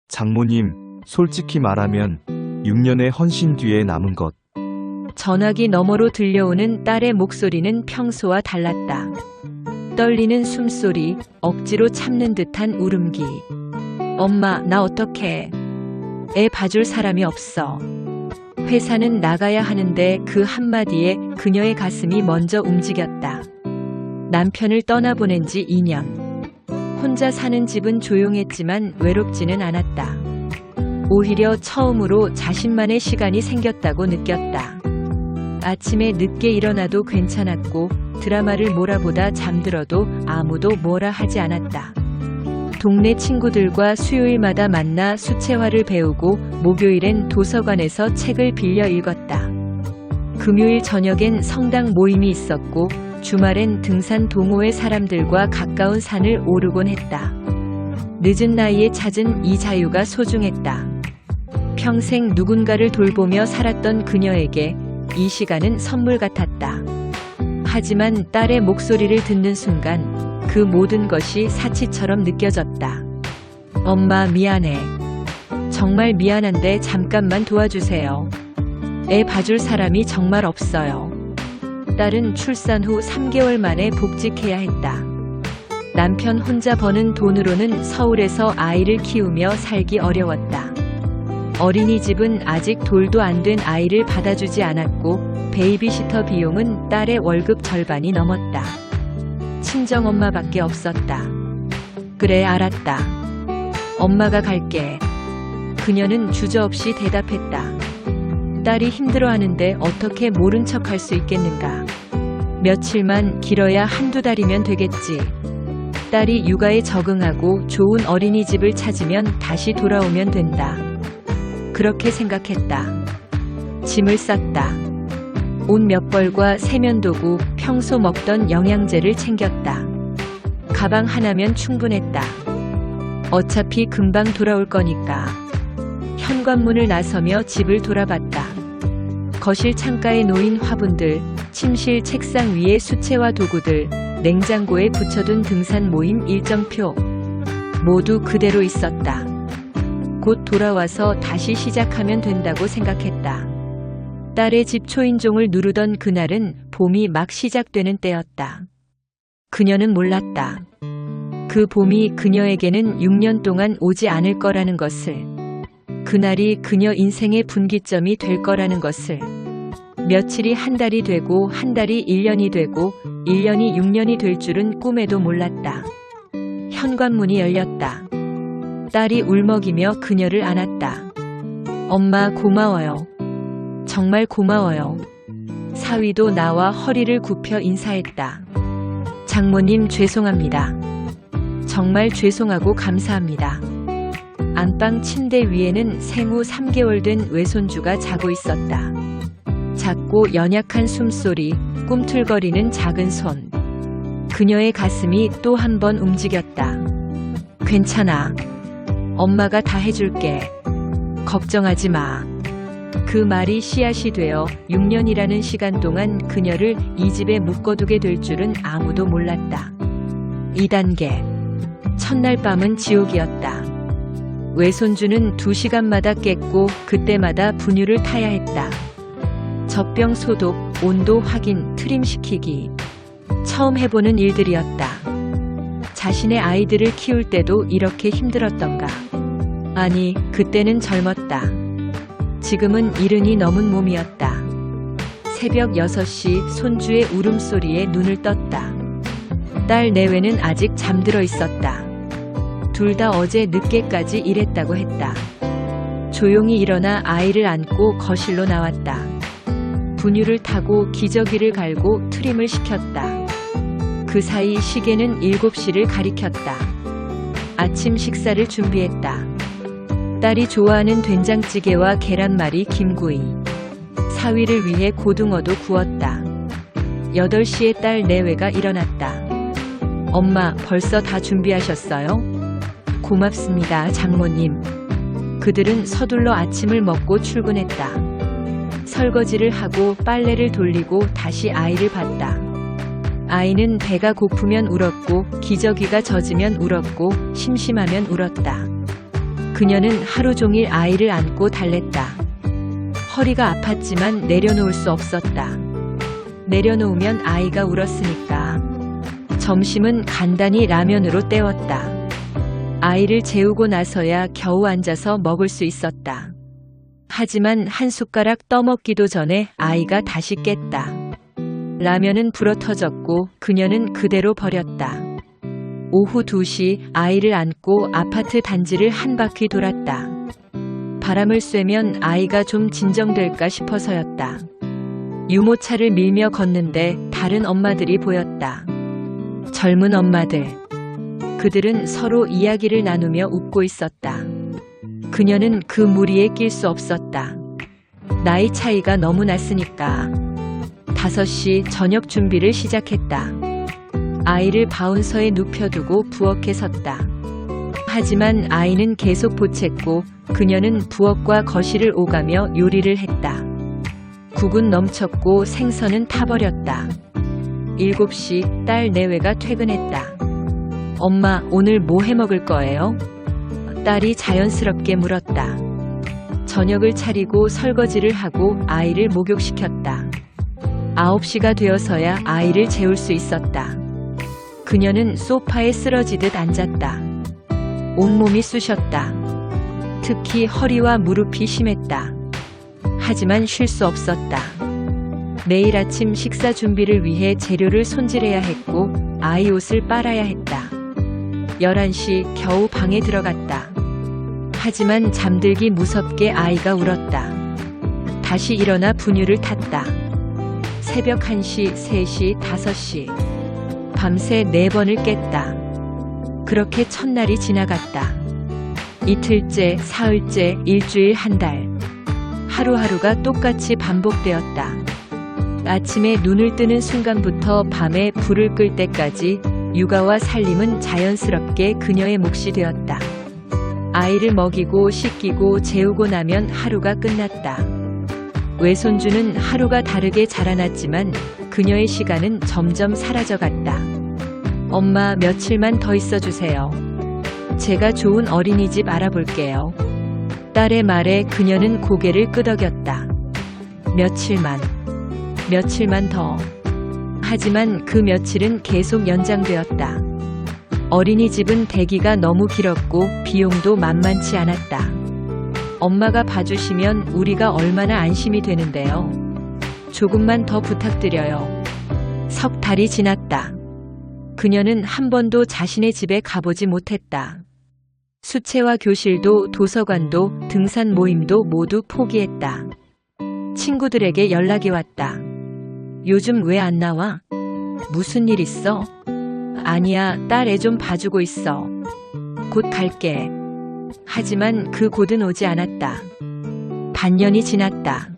장모님, 솔직히 말하면 6년의 헌신 뒤에 남은 것. 전화기 너머로 들려오는 딸의 목소리는 평소와 달랐다. 떨리는 숨소리, 억지로 참는 듯한 울음기. 엄마, 나 어떡해. 애 봐줄 사람이 없어. 회사는 나가야 하는데 그 한마디에 그녀의 가슴이 먼저 움직였다. 남편을 떠나보낸 지 2년. 혼자 사는 집은 조용했지만 외롭지는 않았다. 오히려 처음으로 자신만의 시간이 생겼다고 느꼈다. 아침에 늦게 일어나도 괜찮았고 드라마를 몰아보다 잠들어도 아무도 뭐라 하지 않았다. 동네 친구들과 수요일마다 만나 수채화를 배우고 목요일엔 도서관에서 책을 빌려 읽었다. 금요일 저녁엔 성당 모임이 있었고 주말엔 등산 동호회 사람들과 가까운 산을 오르곤 했다. 늦은 나이에 찾은 이 자유가 소중했다. 평생 누군가를 돌보며 살았던 그녀에게 이 시간은 선물 같았다. 하지만 딸의 목소리를 듣는 순간 그 모든 것이 사치처럼 느껴졌다. 엄마, 미안해. 정말 미안한데 잠깐만 도와주세요. 애 봐줄 사람이 정말 없어요. 딸은 출산 후 3개월 만에 복직해야 했다. 남편 혼자 버는 돈으로는 서울에서 아이를 키우며 살기 어려웠다. 어린이집은 아직 돌도 안 된 아이를 받아주지 않았고 베이비시터 비용은 딸의 월급 절반이 넘었다. 친정엄마밖에 없었다. 그래, 알았다. 엄마가 갈게. 그녀는 주저없이 대답했다. 딸이 힘들어하는데 어떻게 모른 척할 수 있겠는가. 며칠만, 길어야 한두 달이면 되겠지. 딸이 육아에 적응하고 좋은 어린이집을 찾으면 다시 돌아오면 된다. 그렇게 생각했다. 짐을 쌌다. 옷 몇 벌과 세면도구, 평소 먹던 영양제를 챙겼다. 가방 하나면 충분했다. 어차피 금방 돌아올 거니까. 현관문을 나서며 집을 돌아봤다. 거실 창가에 놓인 화분들, 침실 책상 위에 수채화 도구들, 냉장고에 붙여둔 등산 모임 일정표. 모두 그대로 있었다. 곧 돌아와서 다시 시작하면 된다고 생각했다. 딸의 집 초인종을 누르던 그날은 봄이 막 시작되는 때였다. 그녀는 몰랐다. 그 봄이 그녀에게는 6년 동안 오지 않을 거라는 것을. 그날이 그녀 인생의 분기점이 될 거라는 것을. 며칠이 한 달이 되고 한 달이 1년이 되고 1년이 6년이 될 줄은 꿈에도 몰랐다. 현관문이 열렸다. 딸이 울먹이며 그녀를 안았다. 엄마, 고마워요. 정말 고마워요. 사위도 나와 허리를 굽혀 인사했다. 장모님, 죄송합니다. 정말 죄송하고 감사합니다. 안방 침대 위에는 생후 3개월 된 외손주가 자고 있었다. 작고 연약한 숨소리, 꿈틀거리는 작은 손. 그녀의 가슴이 또 한 번 움직였다. 괜찮아. 엄마가 다 해줄게. 걱정하지 마. 그 말이 씨앗이 되어 6년이라는 시간 동안 그녀를 이 집에 묶어두게 될 줄은 아무도 몰랐다. 2단계. 첫날 밤은 지옥이었다. 외손주는 2시간마다 깼고 그때마다 분유를 타야 했다. 젖병 소독, 온도 확인, 트림시키기. 처음 해보는 일들이었다. 자신의 아이들을 키울 때도 이렇게 힘들었던가. 아니, 그때는 젊었다. 지금은 70이 넘은 몸이었다. 새벽 6시 손주의 울음소리에 눈을 떴다. 딸 내외는 아직 잠들어 있었다. 둘 다 어제 늦게까지 일했다고 했다. 조용히 일어나 아이를 안고 거실로 나왔다. 분유를 타고 기저귀를 갈고 트림을 시켰다. 그 사이 시계는 7시를 가리켰다. 아침 식사를 준비했다. 딸이 좋아하는 된장찌개와 계란말이, 김구이. 사위를 위해 고등어도 구웠다. 8시에 딸 내외가 일어났다. 엄마, 벌써 다 준비하셨어요? 고맙습니다, 장모님. 그들은 서둘러 아침을 먹고 출근했다. 설거지를 하고 빨래를 돌리고 다시 아이를 봤다. 아이는 배가 고프면 울었고 기저귀가 젖으면 울었고 심심하면 울었다. 그녀는 하루 종일 아이를 안고 달랬다. 허리가 아팠지만 내려놓을 수 없었다. 내려놓으면 아이가 울었으니까. 점심은 간단히 라면으로 때웠다. 아이를 재우고 나서야 겨우 앉아서 먹을 수 있었다. 하지만 한 숟가락 떠먹기도 전에 아이가 다시 깼다. 라면은 불어터졌고 그녀는 그대로 버렸다. 오후 2시 아이를 안고 아파트 단지를 한 바퀴 돌았다. 바람을 쐬면 아이가 좀 진정될까 싶어서였다. 유모차를 밀며 걷는데 다른 엄마들이 보였다. 젊은 엄마들. 그들은 서로 이야기를 나누며 웃고 있었다. 그녀는 그 무리에 낄 수 없었다. 나이 차이가 너무 났으니까. 5시 저녁 준비를 시작했다. 아이를 바운서에 눕혀두고 부엌에 섰다. 하지만 아이는 계속 보챘고 그녀는 부엌과 거실을 오가며 요리를 했다. 국은 넘쳤고 생선은 타버렸다. 7시 딸 내외가 퇴근했다. 엄마, 오늘 뭐 해먹을 거예요? 딸이 자연스럽게 물었다. 저녁을 차리고 설거지를 하고 아이를 목욕시켰다. 9시가 되어서야 아이를 재울 수 있었다. 그녀는 소파에 쓰러지듯 앉았다. 온몸이 쑤셨다. 특히 허리와 무릎이 심했다. 하지만 쉴 수 없었다. 내일 아침 식사 준비를 위해 재료를 손질해야 했고 아이 옷을 빨아야 했다. 11시 겨우 방에 들어갔다. 하지만 잠들기 무섭게 아이가 울었다. 다시 일어나 분유를 탔다. 새벽 1시, 3시, 5시. 밤새 4번을 깼다. 그렇게 첫날이 지나갔다. 이틀째, 사흘째, 일주일, 한 달. 하루하루가 똑같이 반복되었다. 아침에 눈을 뜨는 순간부터 밤에 불을 끌 때까지 육아와 살림은 자연스럽게 그녀의 몫이 되었다. 아이를 먹이고 씻기고 재우고 나면 하루가 끝났다. 외손주는 하루가 다르게 자라났지만 그녀의 시간은 점점 사라져갔다. 엄마, 며칠만 더 있어주세요. 제가 좋은 어린이집 알아볼게요. 딸의 말에 그녀는 고개를 끄덕였다. 며칠만 더. 하지만 그 며칠은 계속 연장되었다. 어린이집은 대기가 너무 길었고 비용도 만만치 않았다. 엄마가 봐주시면 우리가 얼마나 안심이 되는데요. 조금만 더 부탁드려요. 석 달이 지났다. 그녀는 한 번도 자신의 집에 가보지 못했다. 수채화 교실도 도서관도 등산 모임도 모두 포기했다. 친구들에게 연락이 왔다. 요즘 왜 안 나와? 무슨 일 있어? 아니야, 딸 애 좀 봐주고 있어. 곧 갈게. 하지만 그 곧은 오지 않았다. 반년이 지났다.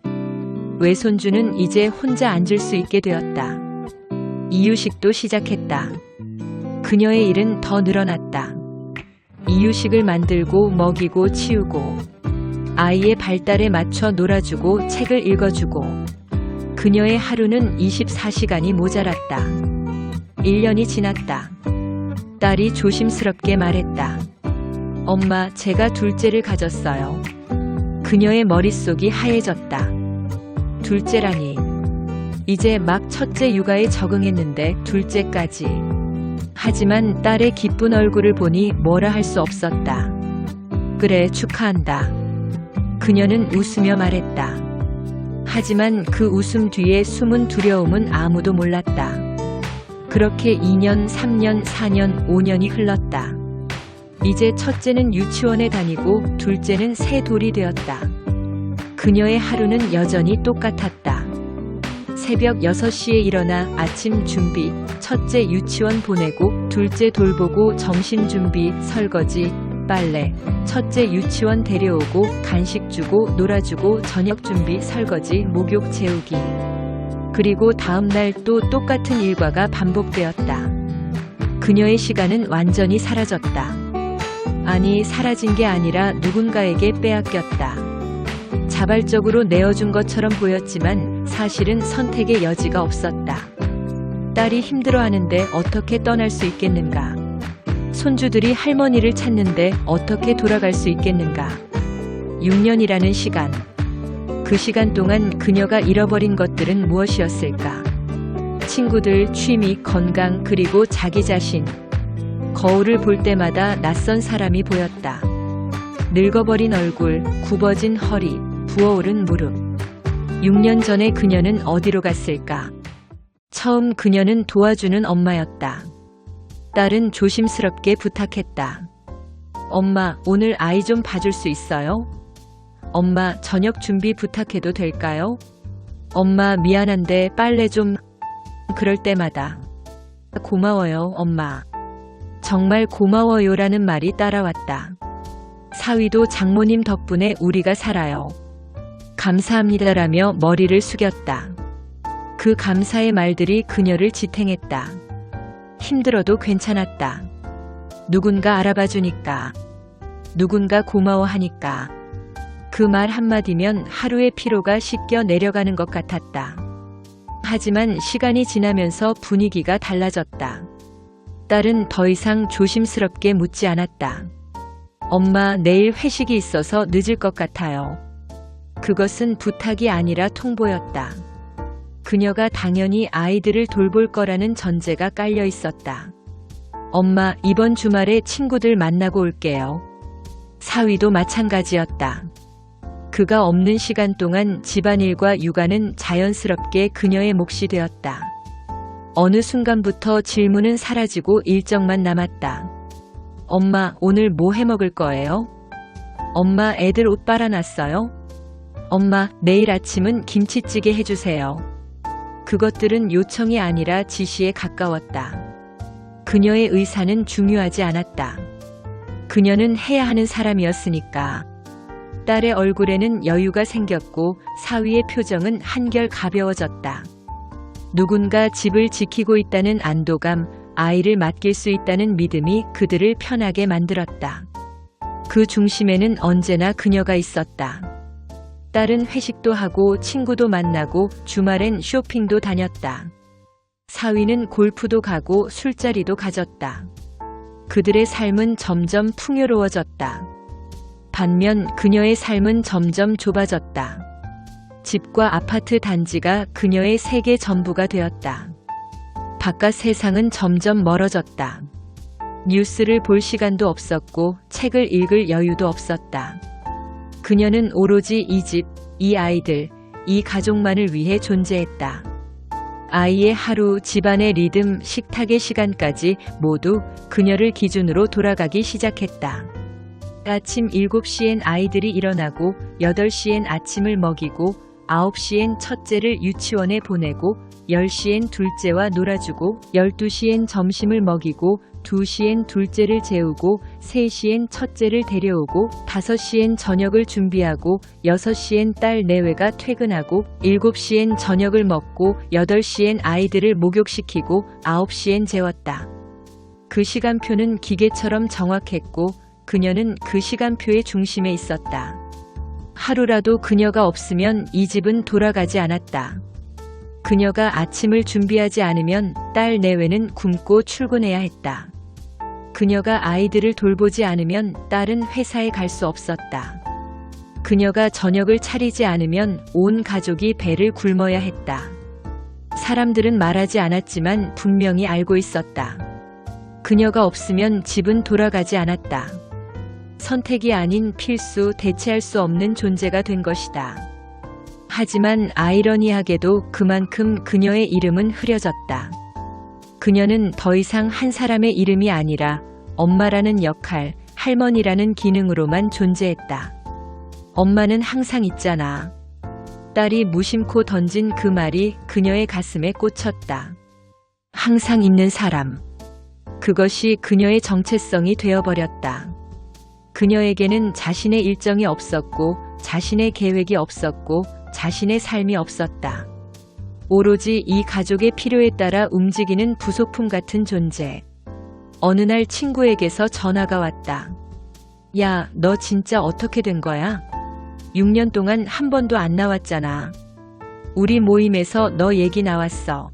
외손주는 이제 혼자 앉을 수 있게 되었다. 이유식도 시작했다. 그녀의 일은 더 늘어났다. 이유식을 만들고 먹이고 치우고 아이의 발달에 맞춰 놀아주고 책을 읽어주고 그녀의 하루는 24시간이 모자랐다. 1년이 지났다. 딸이 조심스럽게 말했다. 엄마, 제가 둘째를 가졌어요. 그녀의 머릿속이 하얘졌다. 둘째라니. 이제 막 첫째 육아에 적응했는데 둘째까지. 하지만 딸의 기쁜 얼굴을 보니 뭐라 할 수 없었다. 그래, 축하한다. 그녀는 웃으며 말했다. 하지만 그 웃음 뒤에 숨은 두려움은 아무도 몰랐다. 그렇게 2년, 3년, 4년, 5년이 흘렀다. 이제 첫째는 유치원에 다니고 둘째는 새 돌이 되었다. 그녀의 하루는 여전히 똑같았다. 새벽 6시에 일어나 아침 준비, 첫째 유치원 보내고 둘째 돌보고 점심 준비, 설거지, 빨래, 첫째 유치원 데려오고 간식 주고 놀아주고 저녁 준비, 설거지, 목욕 재우기. 그리고 다음 날 또 똑같은 일과가 반복되었다. 그녀의 시간은 완전히 사라졌다. 아니, 사라진 게 아니라 누군가에게 빼앗겼다. 자발적으로 내어준 것처럼 보였지만 사실은 선택의 여지가 없었다. 딸이 힘들어하는데 어떻게 떠날 수 있겠는가. 손주들이 할머니를 찾는데 어떻게 돌아갈 수 있겠는가. 6년이라는 시간. 그 시간 동안 그녀가 잃어버린 것들은 무엇이었을까? 친구들, 취미, 건강, 그리고 자기 자신. 거울을 볼 때마다 낯선 사람이 보였다. 늙어버린 얼굴, 굽어진 허리, 부어오른 무릎. 6년 전에 그녀는 어디로 갔을까? 처음 그녀는 도와주는 엄마였다. 딸은 조심스럽게 부탁했다. 엄마, 오늘 아이 좀 봐줄 수 있어요? 엄마, 저녁 준비 부탁해도 될까요? 엄마, 미안한데 빨래 좀... 그럴 때마다 고마워요, 엄마. 정말 고마워요라는 말이 따라왔다. 사위도 장모님 덕분에 우리가 살아요. 감사합니다라며 머리를 숙였다. 그 감사의 말들이 그녀를 지탱했다. 힘들어도 괜찮았다. 누군가 알아봐 주니까. 누군가 고마워하니까. 그 말 한마디면 하루의 피로가 씻겨 내려가는 것 같았다. 하지만 시간이 지나면서 분위기가 달라졌다. 딸은 더 이상 조심스럽게 묻지 않았다. 엄마, 내일 회식이 있어서 늦을 것 같아요. 그것은 부탁이 아니라 통보였다. 그녀가 당연히 아이들을 돌볼 거라는 전제가 깔려 있었다. 엄마, 이번 주말에 친구들 만나고 올게요. 사위도 마찬가지였다. 그가 없는 시간 동안 집안일과 육아는 자연스럽게 그녀의 몫이 되었다. 어느 순간부터 질문은 사라지고 일정만 남았다. 엄마, 오늘 뭐 해먹을 거예요? 엄마, 애들 옷 빨아놨어요? 엄마, 내일 아침은 김치찌개 해주세요. 그것들은 요청이 아니라 지시에 가까웠다. 그녀의 의사는 중요하지 않았다. 그녀는 해야 하는 사람이었으니까. 딸의 얼굴에는 여유가 생겼고 사위의 표정은 한결 가벼워졌다. 누군가 집을 지키고 있다는 안도감, 아이를 맡길 수 있다는 믿음이 그들을 편하게 만들었다. 그 중심에는 언제나 그녀가 있었다. 딸은 회식도 하고 친구도 만나고 주말엔 쇼핑도 다녔다. 사위는 골프도 가고 술자리도 가졌다. 그들의 삶은 점점 풍요로워졌다. 반면 그녀의 삶은 점점 좁아졌다. 집과 아파트 단지가 그녀의 세계 전부가 되었다. 바깥 세상은 점점 멀어졌다. 뉴스를 볼 시간도 없었고 책을 읽을 여유도 없었다. 그녀는 오로지 이 집, 이 아이들, 이 가족만을 위해 존재했다. 아이의 하루, 집안의 리듬, 식탁의 시간까지 모두 그녀를 기준으로 돌아가기 시작했다. 아침 7시엔 아이들이 일어나고 8시엔 아침을 먹이고 9시엔 첫째를 유치원에 보내고 10시엔 둘째와 놀아주고 12시엔 점심을 먹이고 2시엔 둘째를 재우고 3시엔 첫째를 데려오고 5시엔 저녁을 준비하고 6시엔 딸 내외가 퇴근하고 7시엔 저녁을 먹고 8시엔 아이들을 목욕시키고 9시엔 재웠다. 그 시간표는 기계처럼 정확했고 그녀는 그 시간표의 중심에 있었다. 하루라도 그녀가 없으면 이 집은 돌아가지 않았다. 그녀가 아침을 준비하지 않으면 딸 내외는 굶고 출근해야 했다. 그녀가 아이들을 돌보지 않으면 딸은 회사에 갈 수 없었다. 그녀가 저녁을 차리지 않으면 온 가족이 배를 굶어야 했다. 사람들은 말하지 않았지만 분명히 알고 있었다. 그녀가 없으면 집은 돌아가지 않았다. 선택이 아닌 필수, 대체할 수 없는 존재가 된 것이다. 하지만 아이러니하게도 그만큼 그녀의 이름은 흐려졌다. 그녀는 더 이상 한 사람의 이름이 아니라 엄마라는 역할, 할머니라는 기능으로만 존재했다. 엄마는 항상 있잖아. 딸이 무심코 던진 그 말이 그녀의 가슴에 꽂혔다. 항상 있는 사람. 그것이 그녀의 정체성이 되어버렸다. 그녀에게는 자신의 일정이 없었고 자신의 계획이 없었고 자신의 삶이 없었다. 오로지 이 가족의 필요에 따라 움직이는 부속품 같은 존재. 어느 날 친구에게서 전화가 왔다. 야, 너 진짜 어떻게 된 거야? 6년 동안 한 번도 안 나왔잖아. 우리 모임에서 너 얘기 나왔어.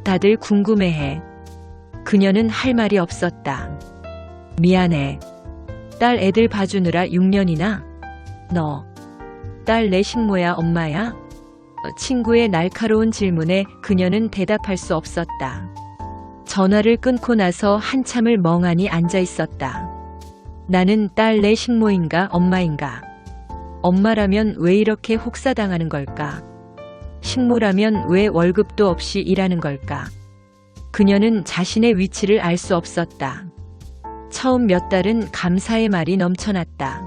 다들 궁금해해. 그녀는 할 말이 없었다. 미안해. 딸 애들 봐주느라 6년이나? 너, 딸 내 식모야, 엄마야? 친구의 날카로운 질문에 그녀는 대답할 수 없었다. 전화를 끊고 나서 한참을 멍하니 앉아 있었다. 나는 딸 내 식모인가 엄마인가? 엄마라면 왜 이렇게 혹사당하는 걸까? 식모라면 왜 월급도 없이 일하는 걸까? 그녀는 자신의 위치를 알 수 없었다. 처음 몇 달은 감사의 말이 넘쳐났다.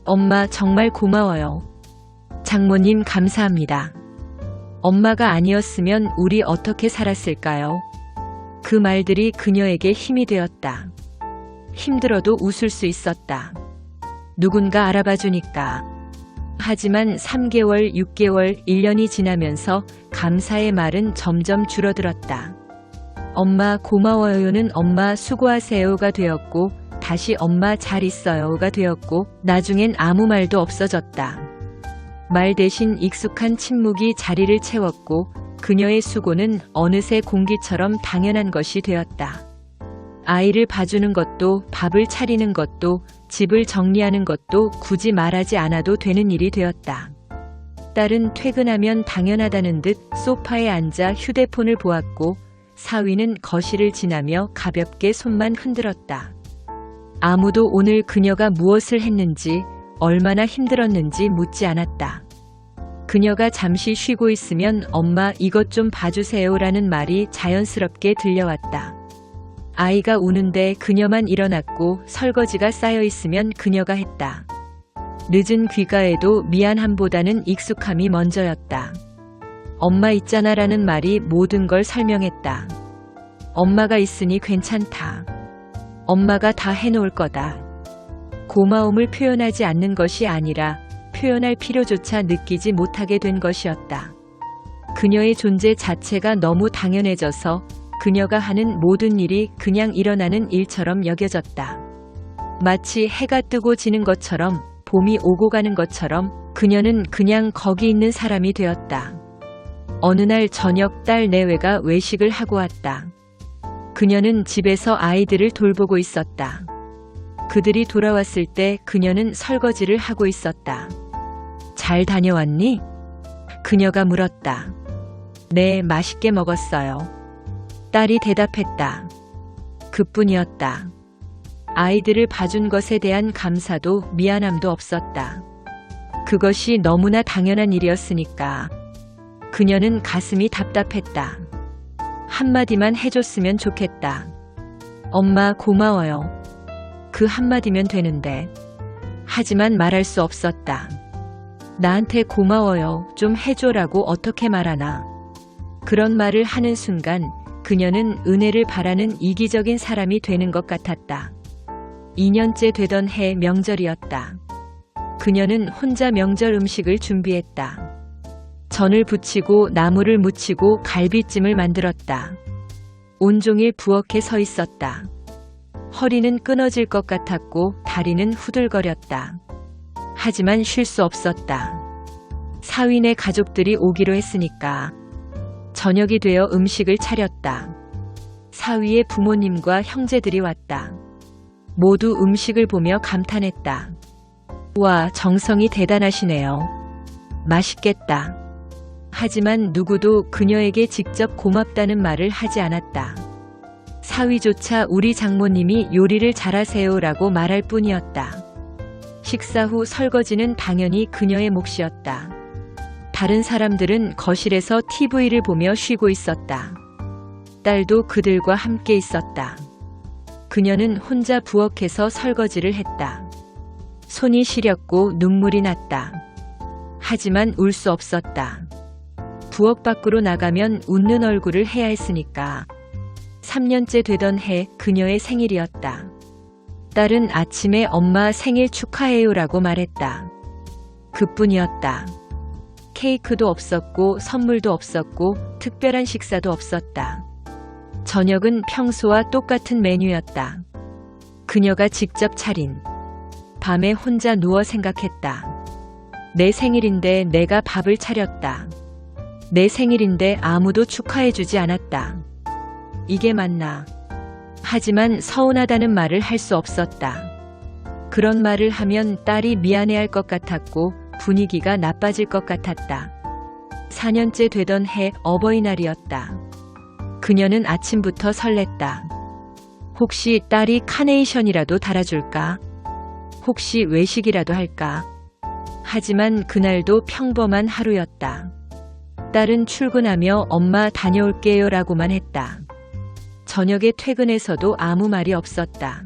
엄마 정말 고마워요. 장모님 감사합니다. 엄마가 아니었으면 우리 어떻게 살았을까요? 그 말들이 그녀에게 힘이 되었다. 힘들어도 웃을 수 있었다. 누군가 알아봐 주니까. 하지만 3개월, 6개월, 1년이 지나면서 감사의 말은 점점 줄어들었다. 엄마 고마워요는 엄마 수고하세요가 되었고, 다시 엄마 잘 있어요가 되었고, 나중엔 아무 말도 없어졌다. 말 대신 익숙한 침묵이 자리를 채웠고, 그녀의 수고는 어느새 공기처럼 당연한 것이 되었다. 아이를 봐주는 것도, 밥을 차리는 것도, 집을 정리하는 것도 굳이 말하지 않아도 되는 일이 되었다. 딸은 퇴근하면 당연하다는 듯 소파에 앉아 휴대폰을 보았고, 사위는 거실을 지나며 가볍게 손만 흔들었다. 아무도 오늘 그녀가 무엇을 했는지, 얼마나 힘들었는지 묻지 않았다. 그녀가 잠시 쉬고 있으면 엄마 이것 좀 봐주세요라는 말이 자연스럽게 들려왔다. 아이가 우는데 그녀만 일어났고 설거지가 쌓여 있으면 그녀가 했다. 늦은 귀가에도 미안함보다는 익숙함이 먼저였다. 엄마 있잖아라는 말이 모든 걸 설명했다. 엄마가 있으니 괜찮다. 엄마가 다 해놓을 거다. 고마움을 표현하지 않는 것이 아니라 표현할 필요조차 느끼지 못하게 된 것이었다. 그녀의 존재 자체가 너무 당연해져서 그녀가 하는 모든 일이 그냥 일어나는 일처럼 여겨졌다. 마치 해가 뜨고 지는 것처럼, 봄이 오고 가는 것처럼 그녀는 그냥 거기 있는 사람이 되었다. 어느 날 저녁 딸 내외가 외식을 하고 왔다. 그녀는 집에서 아이들을 돌보고 있었다. 그들이 돌아왔을 때 그녀는 설거지를 하고 있었다. 잘 다녀왔니? 그녀가 물었다. 네, 맛있게 먹었어요. 딸이 대답했다. 그뿐이었다. 아이들을 봐준 것에 대한 감사도 미안함도 없었다. 그것이 너무나 당연한 일이었으니까. 그녀는 가슴이 답답했다. 한마디만 해줬으면 좋겠다. 엄마 고마워요. 그 한마디면 되는데. 하지만 말할 수 없었다. 나한테 고마워요. 좀 해줘라고 어떻게 말하나. 그런 말을 하는 순간 그녀는 은혜를 바라는 이기적인 사람이 되는 것 같았다. 2년째 되던 해 명절이었다. 그녀는 혼자 명절 음식을 준비했다. 전을 부치고 나물을 무치고 갈비찜을 만들었다. 온종일 부엌에 서 있었다. 허리는 끊어질 것 같았고 다리는 후들거렸다. 하지만 쉴 수 없었다. 사위네 가족들이 오기로 했으니까. 저녁이 되어 음식을 차렸다. 사위의 부모님과 형제들이 왔다. 모두 음식을 보며 감탄했다. 와, 정성이 대단하시네요. 맛있겠다. 하지만 누구도 그녀에게 직접 고맙다는 말을 하지 않았다. 사위조차 우리 장모님이 요리를 잘하세요라고 말할 뿐이었다. 식사 후 설거지는 당연히 그녀의 몫이었다. 다른 사람들은 거실에서 TV를 보며 쉬고 있었다. 딸도 그들과 함께 있었다. 그녀는 혼자 부엌에서 설거지를 했다. 손이 시렸고 눈물이 났다. 하지만 울 수 없었다. 부엌 밖으로 나가면 웃는 얼굴을 해야 했으니까. 3년째 되던 해 그녀의 생일이었다. 딸은 아침에 엄마 생일 축하해요라고 말했다. 그뿐이었다. 케이크도 없었고 선물도 없었고 특별한 식사도 없었다. 저녁은 평소와 똑같은 메뉴였다. 그녀가 직접 차린. 밤에 혼자 누워 생각했다. 내 생일인데 내가 밥을 차렸다. 내 생일인데 아무도 축하해주지 않았다. 이게 맞나? 하지만 서운하다는 말을 할 수 없었다. 그런 말을 하면 딸이 미안해할 것 같았고 분위기가 나빠질 것 같았다. 4년째 되던 해 어버이날이었다. 그녀는 아침부터 설렜다. 혹시 딸이 카네이션이라도 달아줄까? 혹시 외식이라도 할까? 하지만 그날도 평범한 하루였다. 딸은 출근하며 엄마 다녀올게요 라고만 했다. 저녁에 퇴근해서도 아무 말이 없었다.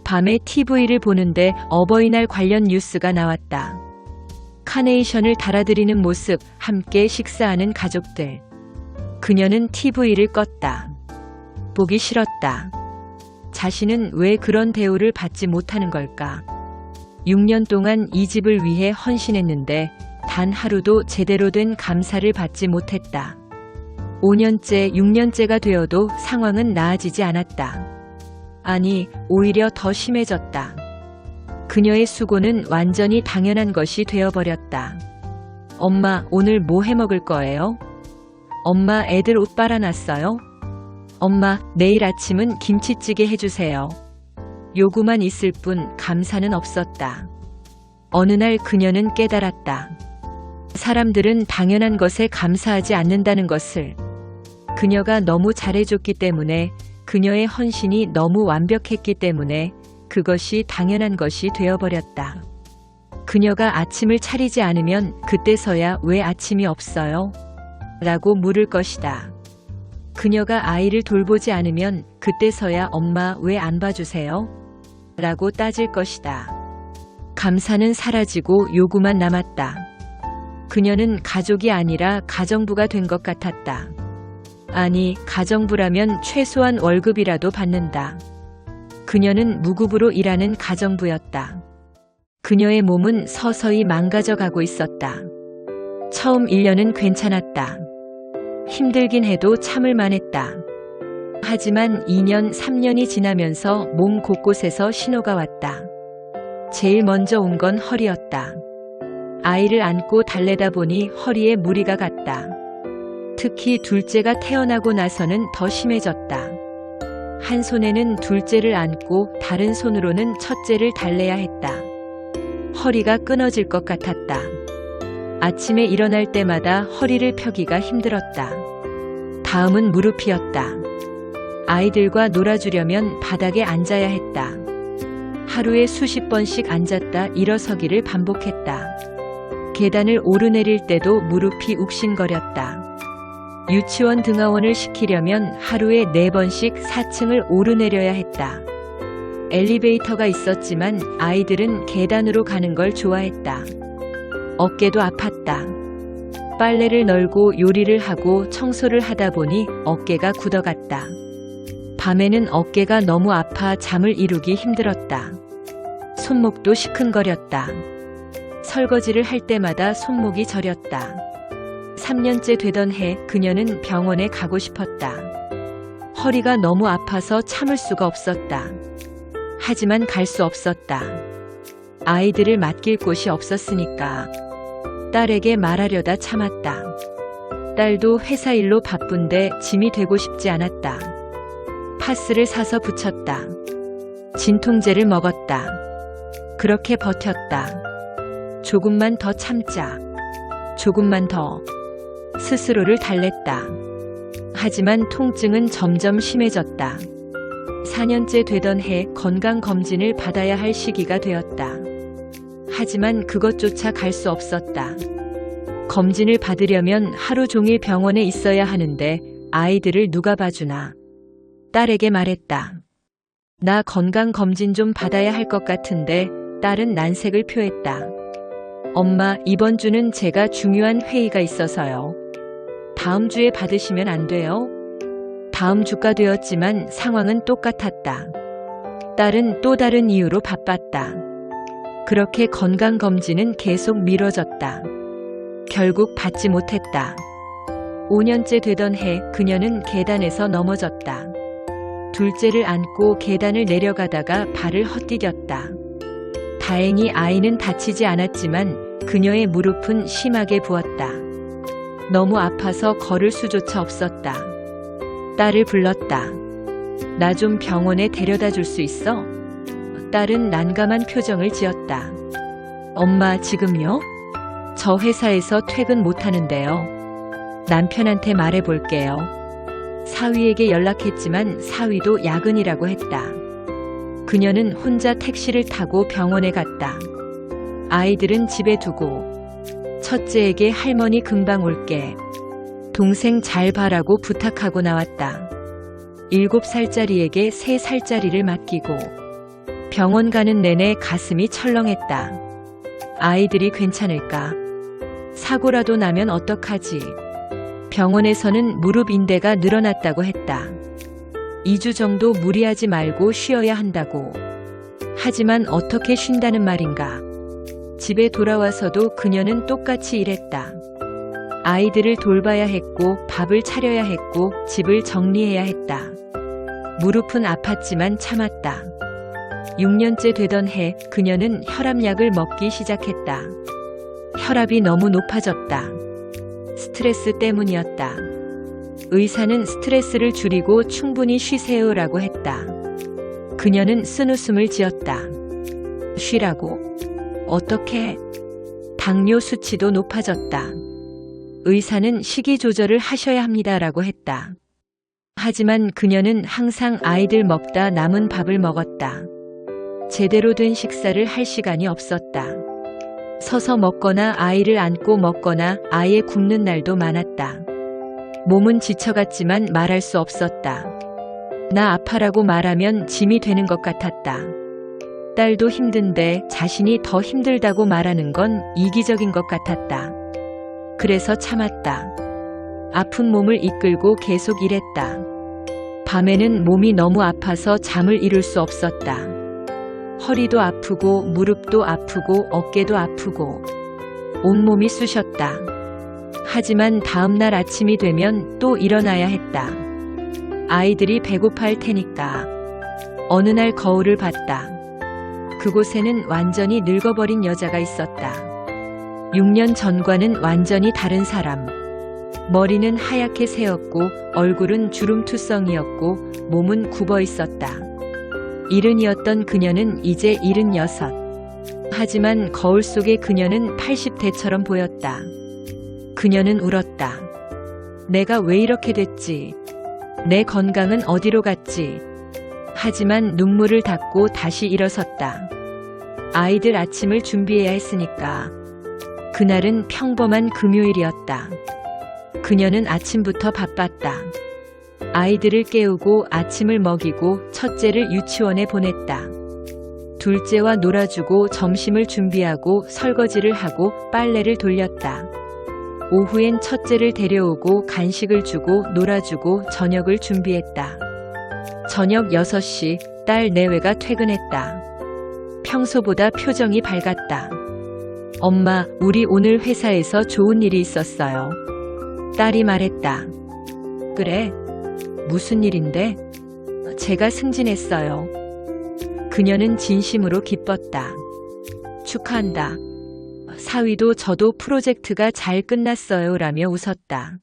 밤에 TV를 보는데 어버이날 관련 뉴스가 나왔다. 카네이션을 달아드리는 모습, 함께 식사하는 가족들. 그녀는 TV를 껐다. 보기 싫었다. 자신은 왜 그런 대우를 받지 못하는 걸까? 6년 동안 이 집을 위해 헌신했는데 단 하루도 제대로 된 감사를 받지 못했다. 5년째, 6년째가 되어도 상황은 나아지지 않았다. 아니, 오히려 더 심해졌다. 그녀의 수고는 완전히 당연한 것이 되어버렸다. 엄마, 오늘 뭐 해먹을 거예요? 엄마, 애들 옷 빨아놨어요? 엄마, 내일 아침은 김치찌개 해주세요. 요구만 있을 뿐 감사는 없었다. 어느 날 그녀는 깨달았다. 사람들은 당연한 것에 감사하지 않는다는 것을. 그녀가 너무 잘해줬기 때문에, 그녀의 헌신이 너무 완벽했기 때문에 그것이 당연한 것이 되어버렸다. 그녀가 아침을 차리지 않으면 그때서야 왜 아침이 없어요? 라고 물을 것이다. 그녀가 아이를 돌보지 않으면 그때서야 엄마 왜 안 봐주세요? 라고 따질 것이다. 감사는 사라지고 요구만 남았다. 그녀는 가족이 아니라 가정부가 된 것 같았다. 아니, 가정부라면 최소한 월급이라도 받는다. 그녀는 무급으로 일하는 가정부였다. 그녀의 몸은 서서히 망가져가고 있었다. 처음 1년은 괜찮았다. 힘들긴 해도 참을 만했다. 하지만 2년, 3년이 지나면서 몸 곳곳에서 신호가 왔다. 제일 먼저 온 건 허리였다. 아이를 안고 달래다 보니 허리에 무리가 갔다. 특히 둘째가 태어나고 나서는 더 심해졌다. 한 손에는 둘째를 안고 다른 손으로는 첫째를 달래야 했다. 허리가 끊어질 것 같았다. 아침에 일어날 때마다 허리를 펴기가 힘들었다. 다음은 무릎이었다. 아이들과 놀아주려면 바닥에 앉아야 했다. 하루에 수십 번씩 앉았다 일어서기를 반복했다. 계단을 오르내릴 때도 무릎이 욱신거렸다. 유치원 등하원을 시키려면 하루에 4번씩 4층을 오르내려야 했다. 엘리베이터가 있었지만 아이들은 계단으로 가는 걸 좋아했다. 어깨도 아팠다. 빨래를 널고 요리를 하고 청소를 하다 보니 어깨가 굳어갔다. 밤에는 어깨가 너무 아파 잠을 이루기 힘들었다. 손목도 시큰거렸다. 설거지를 할 때마다 손목이 저렸다. 3년째 되던 해 그녀는 병원에 가고 싶었다. 허리가 너무 아파서 참을 수가 없었다. 하지만 갈 수 없었다. 아이들을 맡길 곳이 없었으니까. 딸에게 말하려다 참았다. 딸도 회사 일로 바쁜데 짐이 되고 싶지 않았다. 파스를 사서 붙였다. 진통제를 먹었다. 그렇게 버텼다. 조금만 더 참자. 조금만 더. 스스로를 달랬다. 하지만 통증은 점점 심해졌다. 4년째 되던 해 건강검진을 받아야 할 시기가 되었다. 하지만 그것조차 갈 수 없었다. 검진을 받으려면 하루 종일 병원에 있어야 하는데 아이들을 누가 봐주나. 딸에게 말했다. 나 건강검진 좀 받아야 할 것 같은데. 딸은 난색을 표했다. 엄마, 이번 주는 제가 중요한 회의가 있어서요. 다음 주에 받으시면 안 돼요? 다음 주가 되었지만 상황은 똑같았다. 딸은 또 다른 이유로 바빴다. 그렇게 건강검진은 계속 미뤄졌다. 결국 받지 못했다. 5년째 되던 해 그녀는 계단에서 넘어졌다. 둘째를 안고 계단을 내려가다가 발을 헛디뎠다. 다행히 아이는 다치지 않았지만 그녀의 무릎은 심하게 부었다. 너무 아파서 걸을 수조차 없었다. 딸을 불렀다. 나 좀 병원에 데려다 줄 수 있어? 딸은 난감한 표정을 지었다. 엄마, 지금요? 저 회사에서 퇴근 못 하는데요. 남편한테 말해 볼게요. 사위에게 연락했지만 사위도 야근이라고 했다. 그녀는 혼자 택시를 타고 병원에 갔다. 아이들은 집에 두고 첫째에게 할머니 금방 올게. 동생 잘 봐라고 부탁하고 나왔다. 7살짜리에게 3살짜리를 맡기고 병원 가는 내내 가슴이 철렁했다. 아이들이 괜찮을까? 사고라도 나면 어떡하지? 병원에서는 무릎 인대가 늘어났다고 했다. 2주 정도 무리하지 말고 쉬어야 한다고. 하지만 어떻게 쉰다는 말인가? 집에 돌아와서도 그녀는 똑같이 일했다. 아이들을 돌봐야 했고 밥을 차려야 했고 집을 정리해야 했다. 무릎은 아팠지만 참았다. 6년째 되던 해 그녀는 혈압약을 먹기 시작했다. 혈압이 너무 높아졌다. 스트레스 때문이었다. 의사는 스트레스를 줄이고 충분히 쉬세요라고 했다. 그녀는 쓴웃음을 지었다. 쉬라고? 어떻게? 당뇨 수치도 높아졌다. 의사는 식이 조절을 하셔야 합니다라고 했다. 하지만 그녀는 항상 아이들 먹다 남은 밥을 먹었다. 제대로 된 식사를 할 시간이 없었다. 서서 먹거나 아이를 안고 먹거나 아예 굶는 날도 많았다. 몸은 지쳐갔지만 말할 수 없었다. 나 아파라고 말하면 짐이 되는 것 같았다. 딸도 힘든데 자신이 더 힘들다고 말하는 건 이기적인 것 같았다. 그래서 참았다. 아픈 몸을 이끌고 계속 일했다. 밤에는 몸이 너무 아파서 잠을 이룰 수 없었다. 허리도 아프고 무릎도 아프고 어깨도 아프고 온몸이 쑤셨다. 하지만 다음날 아침이 되면 또 일어나야 했다. 아이들이 배고파할 테니까. 어느 날 거울을 봤다. 그곳에는 완전히 늙어버린 여자가 있었다. 6년 전과는 완전히 다른 사람. 머리는 하얗게 새었고 얼굴은 주름투성이었고 몸은 굽어 있었다. 70이었던 그녀는 이제 76. 하지만 거울 속의 그녀는 80대처럼 보였다. 그녀는 울었다. 내가 왜 이렇게 됐지? 내 건강은 어디로 갔지? 하지만 눈물을 닦고 다시 일어섰다. 아이들 아침을 준비해야 했으니까. 그날은 평범한 금요일이었다. 그녀는 아침부터 바빴다. 아이들을 깨우고 아침을 먹이고 첫째를 유치원에 보냈다. 둘째와 놀아주고 점심을 준비하고 설거지를 하고 빨래를 돌렸다. 오후엔 첫째를 데려오고 간식을 주고 놀아주고 저녁을 준비했다. 저녁 6시 딸 내외가 퇴근했다. 평소보다 표정이 밝았다. 엄마, 우리 오늘 회사에서 좋은 일이 있었어요. 딸이 말했다. 그래? 무슨 일인데? 제가 승진했어요. 그녀는 진심으로 기뻤다. 축하한다. 사위도 저도 프로젝트가 잘 끝났어요 라며 웃었다.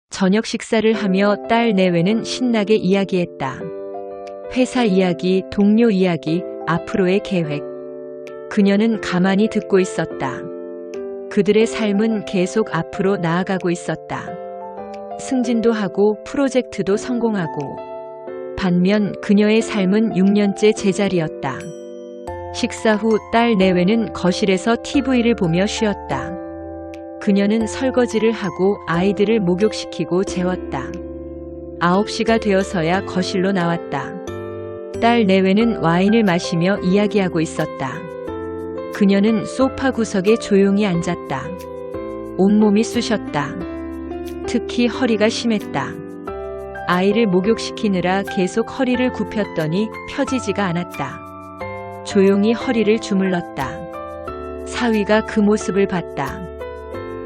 저녁 식사를 하며 딸 내외는 신나게 이야기했다. 회사 이야기, 동료 이야기, 앞으로의 계획. 그녀는 가만히 듣고 있었다. 그들의 삶은 계속 앞으로 나아가고 있었다. 승진도 하고 프로젝트도 성공하고. 반면 그녀의 삶은 6년째 제자리였다. 식사 후 딸 내외는 거실에서 TV를 보며 쉬었다. 그녀는 설거지를 하고 아이들을 목욕시키고 재웠다. 9시가 되어서야 거실로 나왔다. 딸 내외는 와인을 마시며 이야기하고 있었다. 그녀는 소파 구석에 조용히 앉았다. 온몸이 쑤셨다. 특히 허리가 심했다. 아이를 목욕시키느라 계속 허리를 굽혔더니 펴지지가 않았다. 조용히 허리를 주물렀다. 사위가 그 모습을 봤다.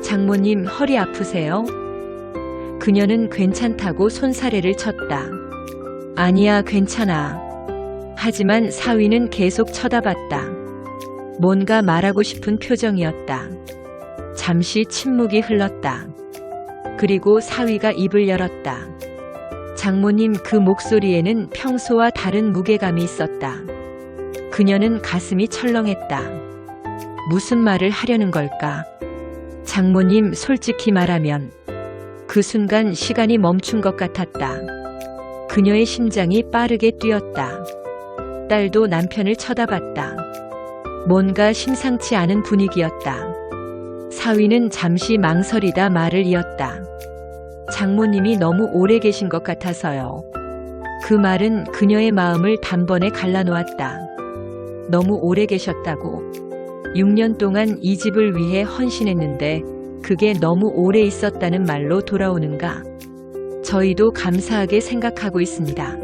장모님, 허리 아프세요? 그녀는 괜찮다고 손사래를 쳤다. 아니야, 괜찮아. 하지만 사위는 계속 쳐다봤다. 뭔가 말하고 싶은 표정이었다. 잠시 침묵이 흘렀다. 그리고 사위가 입을 열었다. 장모님 그 목소리에는 평소와 다른 무게감이 있었다. 그녀는 가슴이 철렁했다. 무슨 말을 하려는 걸까? 장모님, 솔직히 말하면 그 순간 시간이 멈춘 것 같았다. 그녀의 심장이 빠르게 뛰었다. 딸도 남편을 쳐다봤다. 뭔가 심상치 않은 분위기였다. 사위는 잠시 망설이다 말을 이었다. 장모님이 너무 오래 계신 것 같아서요. 그 말은 그녀의 마음을 단번에 갈라놓았다. 너무 오래 계셨다고. 6년 동안 이 집을 위해 헌신했는데 그게 너무 오래 있었다는 말로 돌아오는가? 저희도 감사하게 생각하고 있습니다.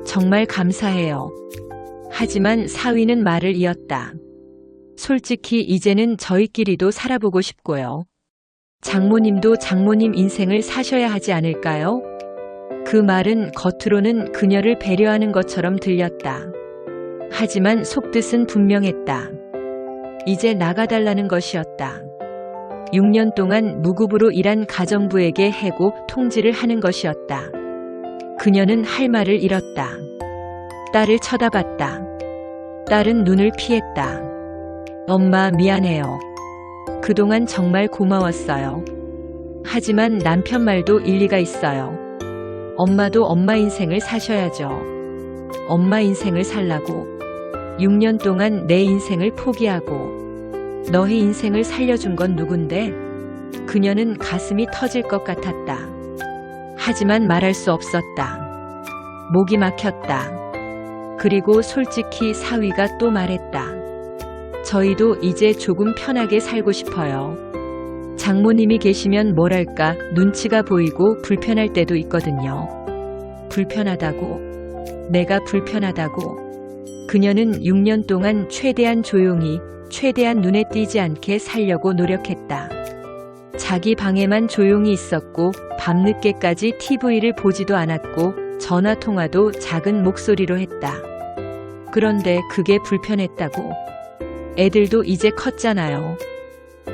정말 감사해요. 하지만 사위는 말을 이었다. 솔직히 이제는 저희끼리도 살아보고 싶고요. 장모님도 장모님 인생을 사셔야 하지 않을까요? 그 말은 겉으로는 그녀를 배려하는 것처럼 들렸다. 하지만 속뜻은 분명했다. 이제 나가달라는 것이었다. 6년 동안 무급으로 일한 가정부에게 해고 통지를 하는 것이었다. 그녀는 할 말을 잃었다. 딸을 쳐다봤다. 딸은 눈을 피했다. 엄마, 미안해요. 그동안 정말 고마웠어요. 하지만 남편 말도 일리가 있어요. 엄마도 엄마 인생을 사셔야죠. 엄마 인생을 살라고 6년 동안 내 인생을 포기하고 너의 인생을 살려준 건 누군데? 그녀는 가슴이 터질 것 같았다. 하지만 말할 수 없었다. 목이 막혔다. 그리고 솔직히 사위가 또 말했다. 저희도 이제 조금 편하게 살고 싶어요. 장모님이 계시면 뭐랄까 눈치가 보이고 불편할 때도 있거든요. 불편하다고? 내가 불편하다고? 그녀는 6년 동안 최대한 조용히, 최대한 눈에 띄지 않게 살려고 노력했다. 자기 방에만 조용히 있었고 밤늦게까지 TV를 보지도 않았고 전화통화도 작은 목소리로 했다. 그런데 그게 불편했다고? 애들도 이제 컸잖아요.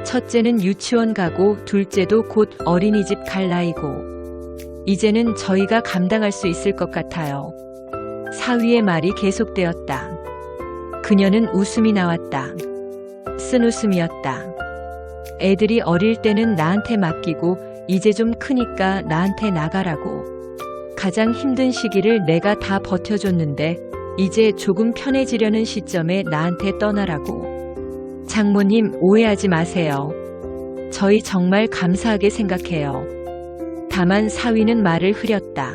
첫째는 유치원 가고 둘째도 곧 어린이집 갈 나이고 이제는 저희가 감당할 수 있을 것 같아요. 사위의 말이 계속되었다. 그녀는 웃음이 나왔다. 쓴 웃음이었다. 애들이 어릴 때는 나한테 맡기고 이제 좀 크니까 나한테 나가라고. 가장 힘든 시기를 내가 다 버텨줬는데 이제 조금 편해지려는 시점에 나한테 떠나라고. 장모님, 오해하지 마세요. 저희 정말 감사하게 생각해요. 다만 사위는 말을 흐렸다.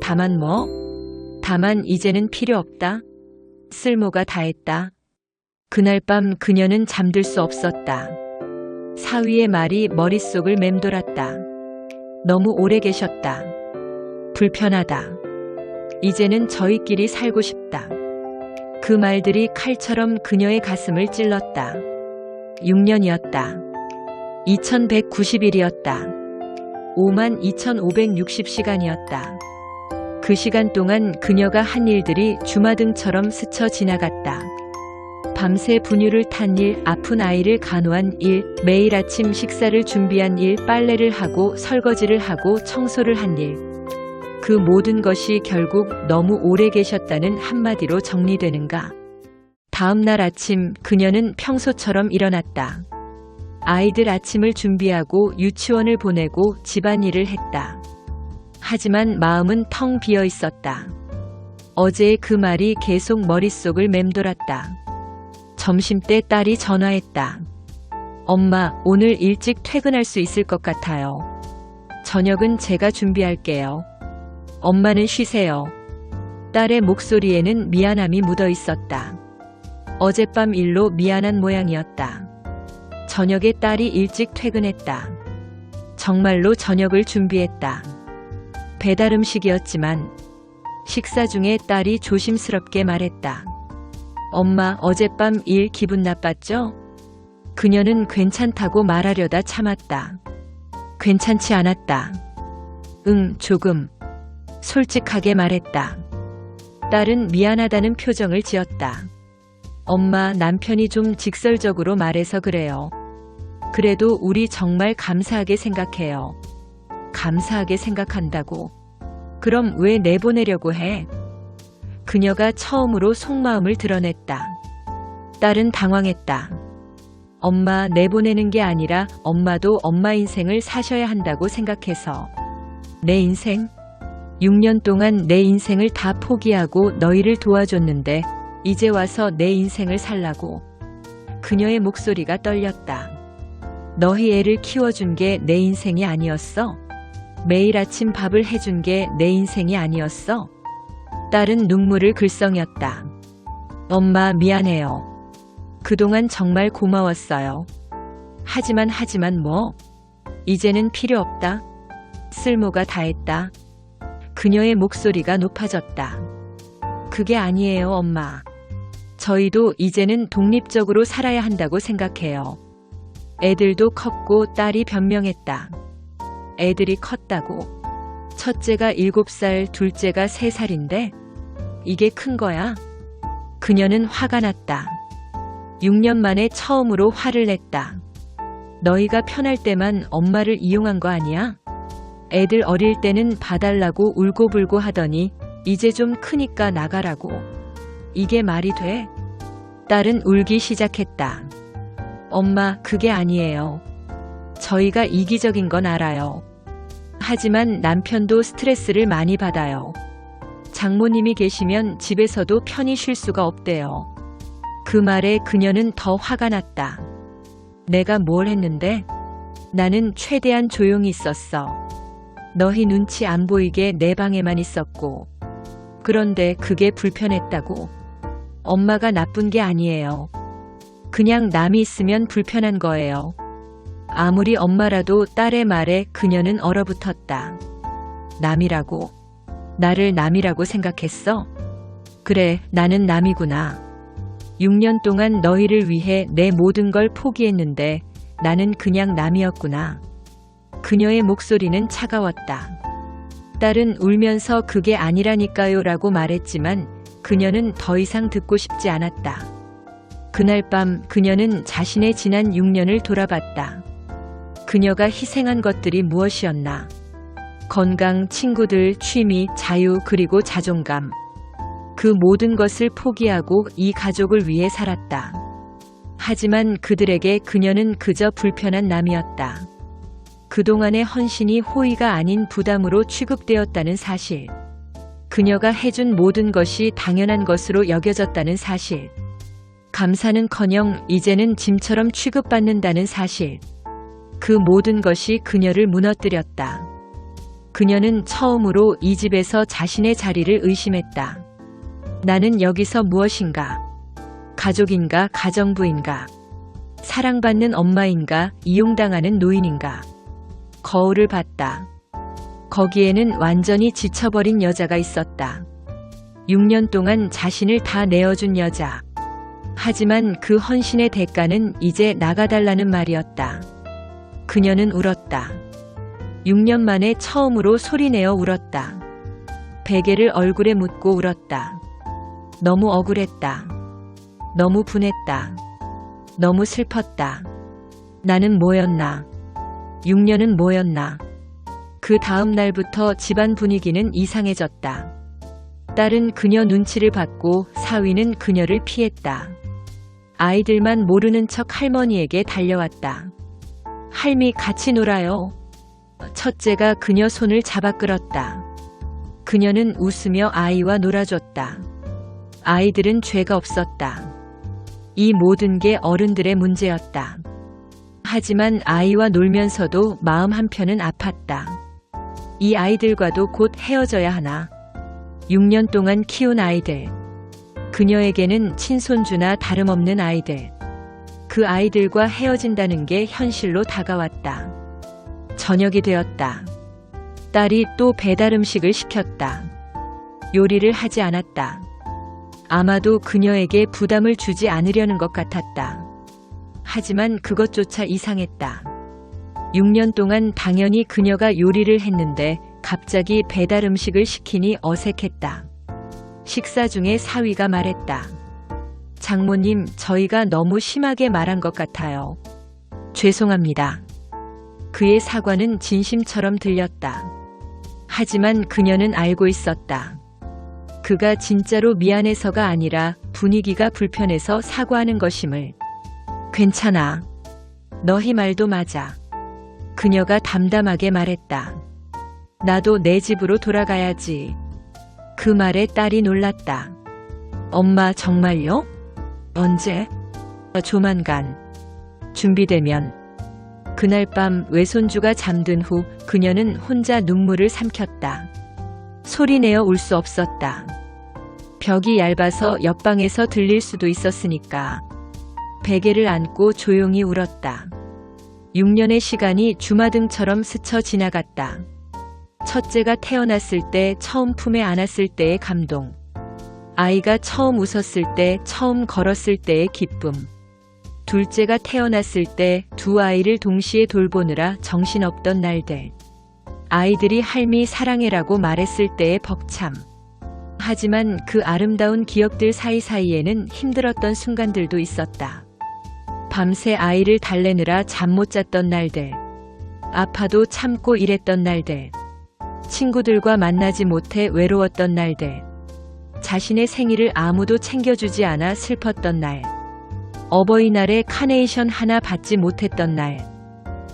다만 뭐? 다만 이제는 필요 없다. 쓸모가 다했다. 그날 밤 그녀는 잠들 수 없었다. 사위의 말이 머릿속을 맴돌았다. 너무 오래 계셨다. 불편하다. 이제는 저희끼리 살고 싶다. 그 말들이 칼처럼 그녀의 가슴을 찔렀다. 6년이었다. 2190일이었다. 52,560시간이었다. 그 시간 동안 그녀가 한 일들이 주마등처럼 스쳐 지나갔다. 밤새 분유를 탄 일, 아픈 아이를 간호한 일, 매일 아침 식사를 준비한 일, 빨래를 하고 설거지를 하고 청소를 한 일. 그 모든 것이 결국 너무 오래 계셨다는 한마디로 정리되는가. 다음 날 아침 그녀는 평소처럼 일어났다. 아이들 아침을 준비하고 유치원을 보내고 집안일을 했다. 하지만 마음은 텅 비어 있었다. 어제의 그 말이 계속 머릿속을 맴돌았다. 점심때 딸이 전화했다. 엄마, 오늘 일찍 퇴근할 수 있을 것 같아요. 저녁은 제가 준비할게요. 엄마는 쉬세요. 딸의 목소리에는 미안함이 묻어 있었다. 어젯밤 일로 미안한 모양이었다. 저녁에 딸이 일찍 퇴근했다. 정말로 저녁을 준비했다. 배달 음식이었지만 식사 중에 딸이 조심스럽게 말했다. 엄마, 어젯밤 일 기분 나빴죠? 그녀는 괜찮다고 말하려다 참았다. 괜찮지 않았다. 응, 조금. 솔직하게 말했다. 딸은 미안하다는 표정을 지었다. 엄마, 남편이 좀 직설적으로 말해서 그래요. 그래도 우리 정말 감사하게 생각해요. 감사하게 생각한다고. 그럼 왜 내보내려고 해? 그녀가 처음으로 속마음을 드러냈다. 딸은 당황했다. 엄마, 내보내는 게 아니라 엄마도 엄마 인생을 사셔야 한다고 생각해서. 내 인생? 6년 동안 내 인생을 다 포기하고 너희를 도와줬는데 이제 와서 내 인생을 살라고. 그녀의 목소리가 떨렸다. 너희 애를 키워준 게 내 인생이 아니었어? 매일 아침 밥을 해준 게 내 인생이 아니었어? 딸은 눈물을 글썽였다. 엄마, 미안해요. 그동안 정말 고마웠어요. 하지만 뭐? 이제는 필요 없다. 쓸모가 다했다. 그녀의 목소리가 높아졌다. 그게 아니에요, 엄마. 저희도 이제는 독립적으로 살아야 한다고 생각해요. 애들도 컸고. 딸이 변명했다. 애들이 컸다고. 첫째가 7살, 둘째가 3살인데 이게 큰 거야? 그녀는 화가 났다. 6년 만에 처음으로 화를 냈다. 너희가 편할 때만 엄마를 이용한 거 아니야? 애들 어릴 때는 봐달라고 울고불고 하더니 이제 좀 크니까 나가라고. 이게 말이 돼? 딸은 울기 시작했다. 엄마, 그게 아니에요. 저희가 이기적인 건 알아요. 하지만 남편도 스트레스를 많이 받아요. 장모님이 계시면 집에서도 편히 쉴 수가 없대요. 그 말에 그녀는 더 화가 났다. 내가 뭘 했는데? 나는 최대한 조용히 있었어. 너희 눈치 안 보이게 내 방에만 있었고. 그런데 그게 불편했다고. 엄마가 나쁜 게 아니에요. 그냥 남이 있으면 불편한 거예요. 아무리 엄마라도 딸의 말에 그녀는 얼어붙었다. 남이라고? 나를 남이라고 생각했어? 그래, 나는 남이구나. 6년 동안 너희를 위해 내 모든 걸 포기했는데 나는 그냥 남이었구나. 그녀의 목소리는 차가웠다. 딸은 울면서 그게 아니라니까요 라고 말했지만 그녀는 더 이상 듣고 싶지 않았다. 그날 밤 그녀는 자신의 지난 6년을 돌아봤다. 그녀가 희생한 것들이 무엇이었나? 건강, 친구들, 취미, 자유, 그리고 자존감. 그 모든 것을 포기하고 이 가족을 위해 살았다. 하지만 그들에게 그녀는 그저 불편한 남이었다. 그동안의 헌신이 호의가 아닌 부담으로 취급되었다는 사실. 그녀가 해준 모든 것이 당연한 것으로 여겨졌다는 사실. 감사는커녕 이제는 짐처럼 취급받는다는 사실. 그 모든 것이 그녀를 무너뜨렸다. 그녀는 처음으로 이 집에서 자신의 자리를 의심했다. 나는 여기서 무엇인가? 가족인가, 가정부인가? 사랑받는 엄마인가, 이용당하는 노인인가? 거울을 봤다. 거기에는 완전히 지쳐버린 여자가 있었다. 6년 동안 자신을 다 내어준 여자. 하지만 그 헌신의 대가는 이제 나가달라는 말이었다. 그녀는 울었다. 6년 만에 처음으로 소리내어 울었다. 베개를 얼굴에 묻고 울었다. 너무 억울했다. 너무 분했다. 너무 슬펐다. 나는 뭐였나? 6년은 뭐였나? 그 다음 날부터 집안 분위기는 이상해졌다. 딸은 그녀 눈치를 받고 사위는 그녀를 피했다. 아이들만 모르는 척 할머니에게 달려왔다. 할미, 같이 놀아요. 첫째가 그녀 손을 잡아 끌었다. 그녀는 웃으며 아이와 놀아줬다. 아이들은 죄가 없었다. 이 모든 게 어른들의 문제였다. 하지만 아이와 놀면서도 마음 한편은 아팠다. 이 아이들과도 곧 헤어져야 하나. 6년 동안 키운 아이들. 그녀에게는 친손주나 다름없는 아이들. 그 아이들과 헤어진다는 게 현실로 다가왔다. 저녁이 되었다. 딸이 또 배달 음식을 시켰다. 요리를 하지 않았다. 아마도 그녀에게 부담을 주지 않으려는 것 같았다. 하지만 그것조차 이상했다. 6년 동안 당연히 그녀가 요리를 했는데 갑자기 배달 음식을 시키니 어색했다. 식사 중에 사위가 말했다. 장모님, 저희가 너무 심하게 말한 것 같아요. 죄송합니다. 그의 사과는 진심처럼 들렸다. 하지만 그녀는 알고 있었다. 그가 진짜로 미안해서가 아니라 분위기가 불편해서 사과하는 것임을. 괜찮아. 너희 말도 맞아. 그녀가 담담하게 말했다. 나도 내 집으로 돌아가야지. 그 말에 딸이 놀랐다. 엄마 정말요? 언제? 조만간. 준비되면. 그날 밤 외손주가 잠든 후 그녀는 혼자 눈물을 삼켰다. 소리내어 울 수 없었다. 벽이 얇아서 옆방에서 들릴 수도 있었으니까. 베개를 안고 조용히 울었다. 6년의 시간이 주마등처럼 스쳐 지나갔다. 첫째가 태어났을 때 처음 품에 안았을 때의 감동. 아이가 처음 웃었을 때, 처음 걸었을 때의 기쁨. 둘째가 태어났을 때 두 아이를 동시에 돌보느라 정신없던 날들. 아이들이 할미 사랑해라고 말했을 때의 벅참. 하지만 그 아름다운 기억들 사이사이에는 힘들었던 순간들도 있었다. 밤새 아이를 달래느라 잠 못 잤던 날들. 아파도 참고 일했던 날들. 친구들과 만나지 못해 외로웠던 날들. 자신의 생일을 아무도 챙겨주지 않아 슬펐던 날. 어버이날에 카네이션 하나 받지 못했던 날.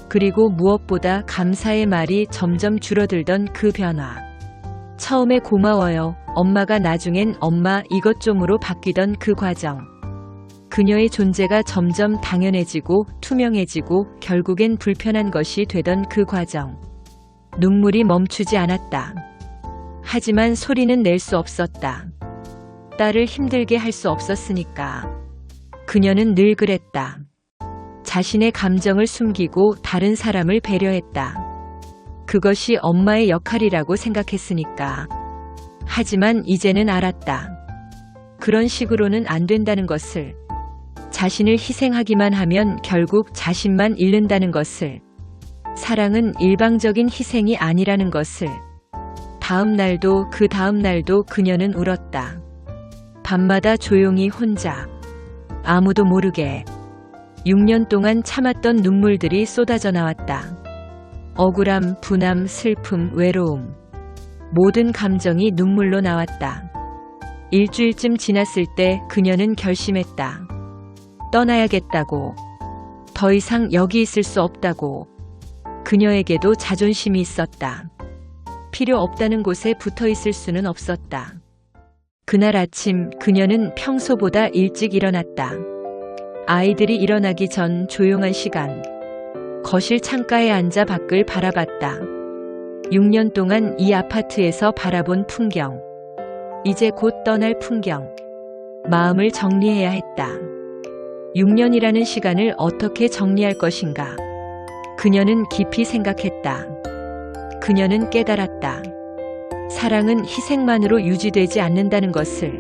그리고 무엇보다 감사의 말이 점점 줄어들던 그 변화. 처음에 고마워요, 엄마가 나중엔 엄마 이것 좀으로 바뀌던 그 과정. 그녀의 존재가 점점 당연해지고 투명해지고 결국엔 불편한 것이 되던 그 과정. 눈물이 멈추지 않았다. 하지만 소리는 낼 수 없었다. 딸을 힘들게 할 수 없었으니까. 그녀는 늘 그랬다. 자신의 감정을 숨기고 다른 사람을 배려했다. 그것이 엄마의 역할이라고 생각했으니까. 하지만 이제는 알았다. 그런 식으로는 안 된다는 것을. 자신을 희생하기만 하면 결국 자신만 잃는다는 것을. 사랑은 일방적인 희생이 아니라는 것을. 다음 날도 그 다음 날도 그녀는 울었다. 밤마다 조용히 혼자. 아무도 모르게. 6년 동안 참았던 눈물들이 쏟아져 나왔다. 억울함, 분함, 슬픔, 외로움. 모든 감정이 눈물로 나왔다. 일주일쯤 지났을 때 그녀는 결심했다. 떠나야겠다고. 더 이상 여기 있을 수 없다고. 그녀에게도 자존심이 있었다. 필요 없다는 곳에 붙어 있을 수는 없었다. 그날 아침 그녀는 평소보다 일찍 일어났다. 아이들이 일어나기 전 조용한 시간. 거실 창가에 앉아 밖을 바라봤다. 6년 동안 이 아파트에서 바라본 풍경. 이제 곧 떠날 풍경. 마음을 정리해야 했다. 6년이라는 시간을 어떻게 정리할 것인가. 그녀는 깊이 생각했다. 그녀는 깨달았다. 사랑은 희생만으로 유지되지 않는다는 것을.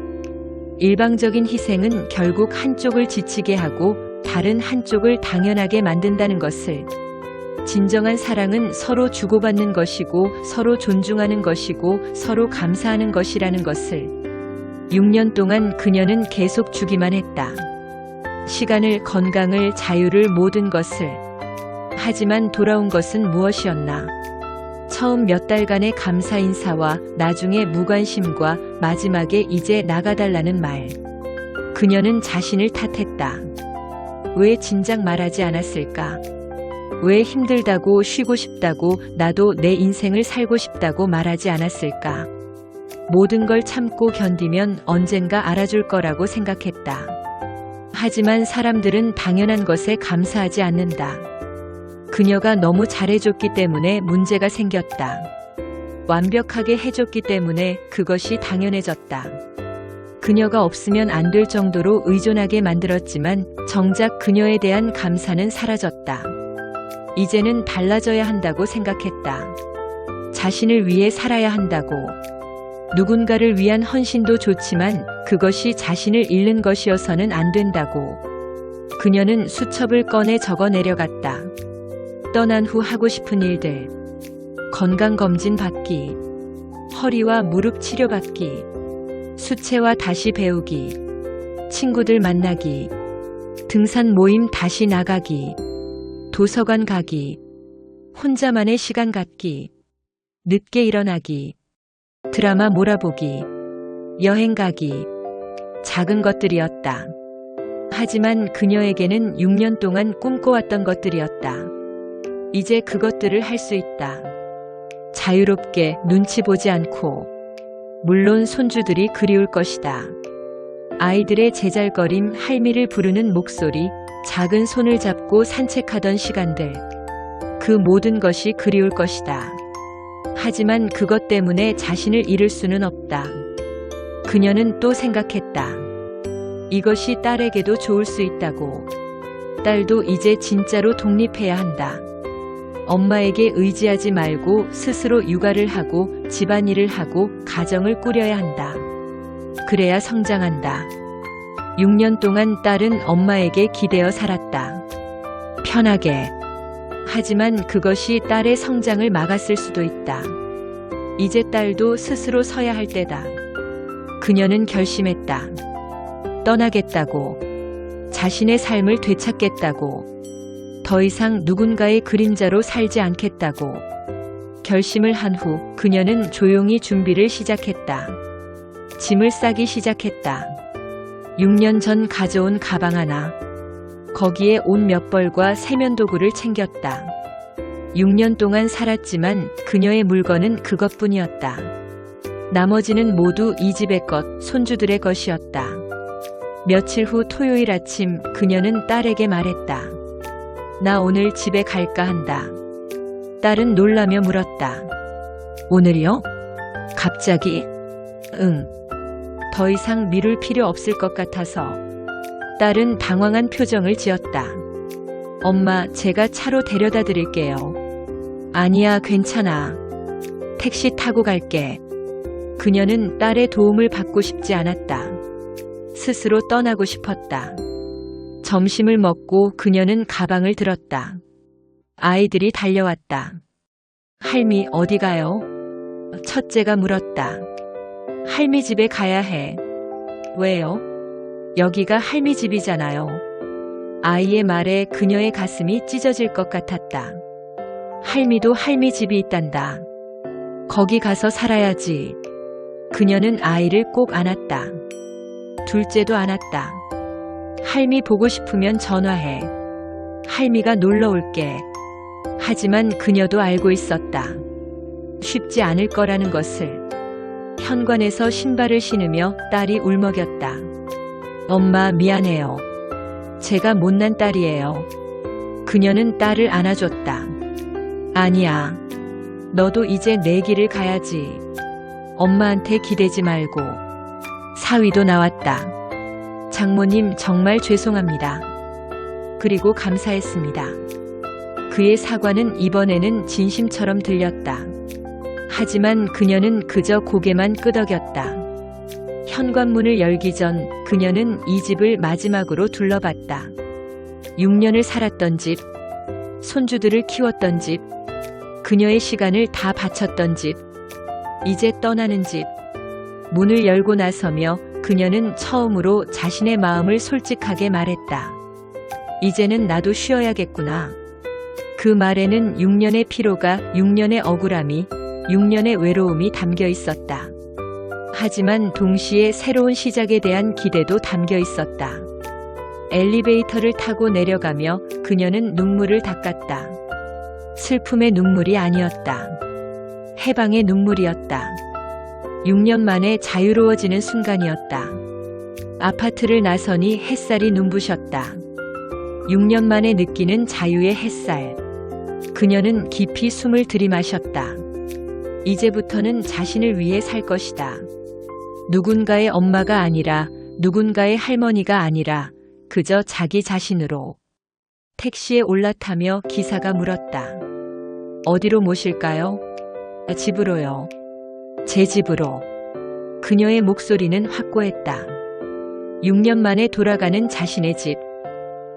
일방적인 희생은 결국 한쪽을 지치게 하고 다른 한쪽을 당연하게 만든다는 것을. 진정한 사랑은 서로 주고받는 것이고 서로 존중하는 것이고 서로 감사하는 것이라는 것을. 6년 동안 그녀는 계속 주기만 했다. 시간을, 건강을, 자유를, 모든 것을. 하지만 돌아온 것은 무엇이었나? 처음 몇 달간의 감사 인사와 나중에 무관심과 마지막에 이제 나가달라는 말. 그녀는 자신을 탓했다. 왜 진작 말하지 않았을까? 왜 힘들다고, 쉬고 싶다고, 나도 내 인생을 살고 싶다고 말하지 않았을까? 모든 걸 참고 견디면 언젠가 알아줄 거라고 생각했다. 하지만 사람들은 당연한 것에 감사하지 않는다. 그녀가 너무 잘해줬기 때문에 문제가 생겼다. 완벽하게 해줬기 때문에 그것이 당연해졌다. 그녀가 없으면 안 될 정도로 의존하게 만들었지만 정작 그녀에 대한 감사는 사라졌다. 이제는 달라져야 한다고 생각했다. 자신을 위해 살아야 한다고. 누군가를 위한 헌신도 좋지만 그것이 자신을 잃는 것이어서는 안 된다고. 그녀는 수첩을 꺼내 적어 내려갔다. 떠난 후 하고 싶은 일들. 건강검진 받기. 허리와 무릎 치료받기. 수채화 다시 배우기. 친구들 만나기. 등산 모임 다시 나가기. 도서관 가기. 혼자만의 시간 갖기. 늦게 일어나기, 드라마 몰아보기, 여행 가기, 작은 것들이었다. 하지만 그녀에게는 6년 동안 꿈꿔왔던 것들이었다. 이제 그것들을 할 수 있다. 자유롭게 눈치 보지 않고. 물론 손주들이 그리울 것이다. 아이들의 제잘거림, 할미를 부르는 목소리, 작은 손을 잡고 산책하던 시간들. 그 모든 것이 그리울 것이다. 하지만 그것 때문에 자신을 잃을 수는 없다. 그녀는 또 생각했다. 이것이 딸에게도 좋을 수 있다고. 딸도 이제 진짜로 독립해야 한다. 엄마에게 의지하지 말고 스스로 육아를 하고 집안일을 하고 가정을 꾸려야 한다. 그래야 성장한다. 6년 동안 딸은 엄마에게 기대어 살았다. 편하게. 하지만 그것이 딸의 성장을 막았을 수도 있다. 이제 딸도 스스로 서야 할 때다. 그녀는 결심했다. 떠나겠다고. 자신의 삶을 되찾겠다고. 더 이상 누군가의 그림자로 살지 않겠다고. 결심을 한 후 그녀는 조용히 준비를 시작했다. 짐을 싸기 시작했다. 6년 전 가져온 가방 하나. 거기에 옷 몇 벌과 세면도구를 챙겼다. 6년 동안 살았지만 그녀의 물건은 그것뿐이었다. 나머지는 모두 이 집의 것, 손주들의 것이었다. 며칠 후 토요일 아침 그녀는 딸에게 말했다. 나 오늘 집에 갈까 한다. 딸은 놀라며 물었다. 오늘이요? 갑자기? 응. 더 이상 미룰 필요 없을 것 같아서. 딸은 당황한 표정을 지었다. 엄마, 제가 차로 데려다 드릴게요. 아니야, 괜찮아. 택시 타고 갈게. 그녀는 딸의 도움을 받고 싶지 않았다. 스스로 떠나고 싶었다. 점심을 먹고 그녀는 가방을 들었다. 아이들이 달려왔다. 할미, 어디 가요? 첫째가 물었다. 할미 집에 가야 해. 왜요? 여기가 할미 집이잖아요. 아이의 말에 그녀의 가슴이 찢어질 것 같았다. 할미도 할미 집이 있단다. 거기 가서 살아야지. 그녀는 아이를 꼭 안았다. 둘째도 안았다. 할미 보고 싶으면 전화해. 할미가 놀러 올게. 하지만 그녀도 알고 있었다. 쉽지 않을 거라는 것을. 현관에서 신발을 신으며 딸이 울먹였다. 엄마, 미안해요. 제가 못난 딸이에요. 그녀는 딸을 안아줬다. 아니야. 너도 이제 내 길을 가야지. 엄마한테 기대지 말고. 사위도 나왔다. 장모님, 정말 죄송합니다. 그리고 감사했습니다. 그의 사과는 이번에는 진심처럼 들렸다. 하지만 그녀는 그저 고개만 끄덕였다. 현관문을 열기 전 그녀는 이 집을 마지막으로 둘러봤다. 6년을 살았던 집, 손주들을 키웠던 집, 그녀의 시간을 다 바쳤던 집, 이제 떠나는 집. 문을 열고 나서며 그녀는 처음으로 자신의 마음을 솔직하게 말했다. 이제는 나도 쉬어야겠구나. 그 말에는 6년의 피로가, 6년의 억울함이, 6년의 외로움이 담겨 있었다. 하지만 동시에 새로운 시작에 대한 기대도 담겨 있었다. 엘리베이터를 타고 내려가며 그녀는 눈물을 닦았다. 슬픔의 눈물이 아니었다. 해방의 눈물이었다. 6년 만에 자유로워지는 순간이었다. 아파트를 나서니 햇살이 눈부셨다. 6년 만에 느끼는 자유의 햇살. 그녀는 깊이 숨을 들이마셨다. 이제부터는 자신을 위해 살 것이다. 누군가의 엄마가 아니라, 누군가의 할머니가 아니라 그저 자기 자신으로. 택시에 올라타며 기사가 물었다. 어디로 모실까요? 집으로요. 제 집으로. 그녀의 목소리는 확고했다. 6년 만에 돌아가는 자신의 집.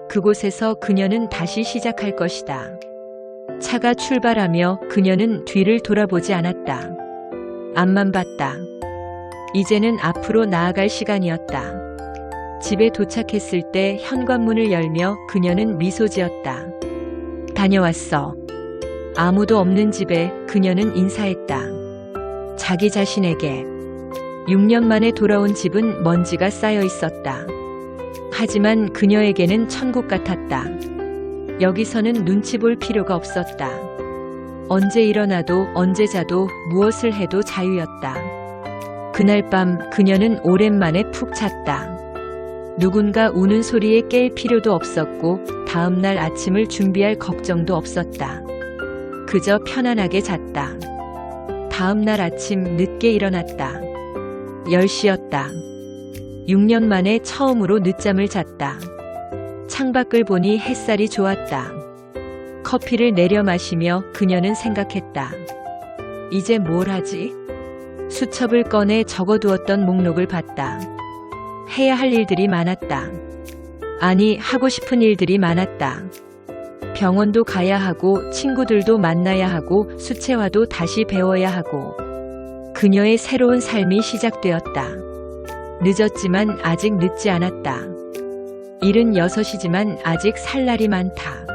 그곳에서 그녀는 다시 시작할 것이다. 차가 출발하며 그녀는 뒤를 돌아보지 않았다. 앞만 봤다. 이제는 앞으로 나아갈 시간이었다. 집에 도착했을 때 현관문을 열며 그녀는 미소 지었다. 다녀왔어. 아무도 없는 집에 그녀는 인사했다. 자기 자신에게. 6년 만에 돌아온 집은 먼지가 쌓여 있었다. 하지만 그녀에게는 천국 같았다. 여기서는 눈치 볼 필요가 없었다. 언제 일어나도 언제 자도 무엇을 해도 자유였다. 그날 밤 그녀는 오랜만에 푹 잤다. 누군가 우는 소리에 깰 필요도 없었고 다음날 아침을 준비할 걱정도 없었다. 그저 편안하게 잤다. 다음날 아침 늦게 일어났다. 10시였다. 6년 만에 처음으로 늦잠을 잤다. 창밖을 보니 햇살이 좋았다. 커피를 내려 마시며 그녀는 생각했다. 이제 뭘 하지? 수첩을 꺼내 적어두었던 목록을 봤다. 해야 할 일들이 많았다. 아니, 하고 싶은 일들이 많았다. 병원도 가야 하고 친구들도 만나야 하고 수채화도 다시 배워야 하고 그녀의 새로운 삶이 시작되었다. 늦었지만 아직 늦지 않았다. 76이지만 아직 살 날이 많다.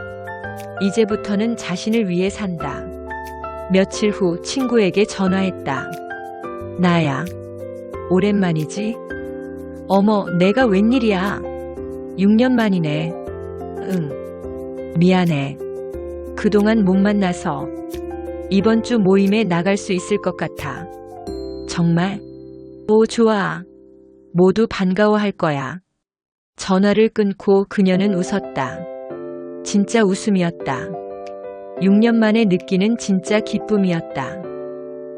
이제부터는 자신을 위해 산다. 며칠 후 친구에게 전화했다. 나야. 오랜만이지? 어머, 내가 웬일이야? 6년 만이네. 응. 미안해. 그동안 못 만나서. 이번 주 모임에 나갈 수 있을 것 같아. 정말? 오, 좋아. 모두 반가워할 거야. 전화를 끊고 그녀는 웃었다. 진짜 웃음이었다. 6년 만에 느끼는 진짜 기쁨이었다.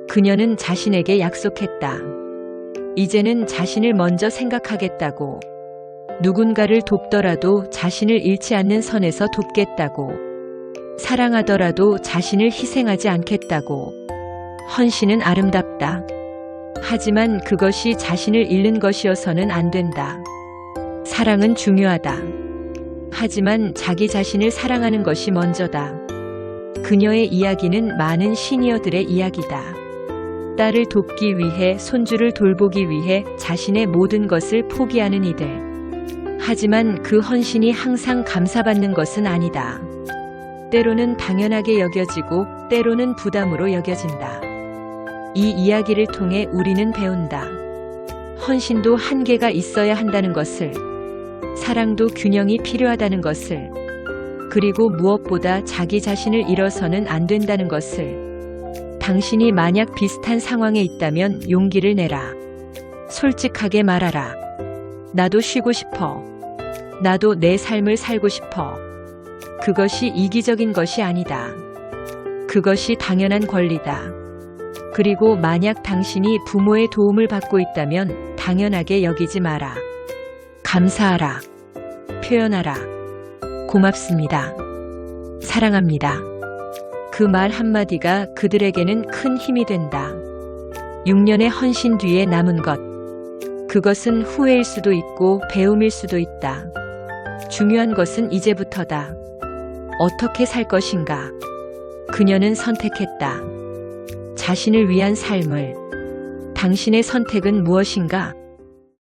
그녀는 자신에게 약속했다. 이제는 자신을 먼저 생각하겠다고. 누군가를 돕더라도 자신을 잃지 않는 선에서 돕겠다고. 사랑하더라도 자신을 희생하지 않겠다고. 헌신은 아름답다. 하지만 그것이 자신을 잃는 것이어서는 안 된다. 사랑은 중요하다. 하지만 자기 자신을 사랑하는 것이 먼저다. 그녀의 이야기는 많은 시니어들의 이야기다. 딸을 돕기 위해, 손주를 돌보기 위해 자신의 모든 것을 포기하는 이들. 하지만 그 헌신이 항상 감사받는 것은 아니다. 때로는 당연하게 여겨지고 때로는 부담으로 여겨진다. 이 이야기를 통해 우리는 배운다. 헌신도 한계가 있어야 한다는 것을, 사랑도 균형이 필요하다는 것을, 그리고 무엇보다 자기 자신을 잃어서는 안 된다는 것을. 당신이 만약 비슷한 상황에 있다면 용기를 내라. 솔직하게 말하라. 나도 쉬고 싶어. 나도 내 삶을 살고 싶어. 그것이 이기적인 것이 아니다. 그것이 당연한 권리다. 그리고 만약 당신이 부모의 도움을 받고 있다면 당연하게 여기지 마라. 감사하라. 표현하라. 고맙습니다. 사랑합니다. 그 말 한마디가 그들에게는 큰 힘이 된다. 6년의 헌신 뒤에 남은 것. 그것은 후회일 수도 있고 배움일 수도 있다. 중요한 것은 이제부터다. 어떻게 살 것인가? 그녀는 선택했다. 자신을 위한 삶을. 당신의 선택은 무엇인가?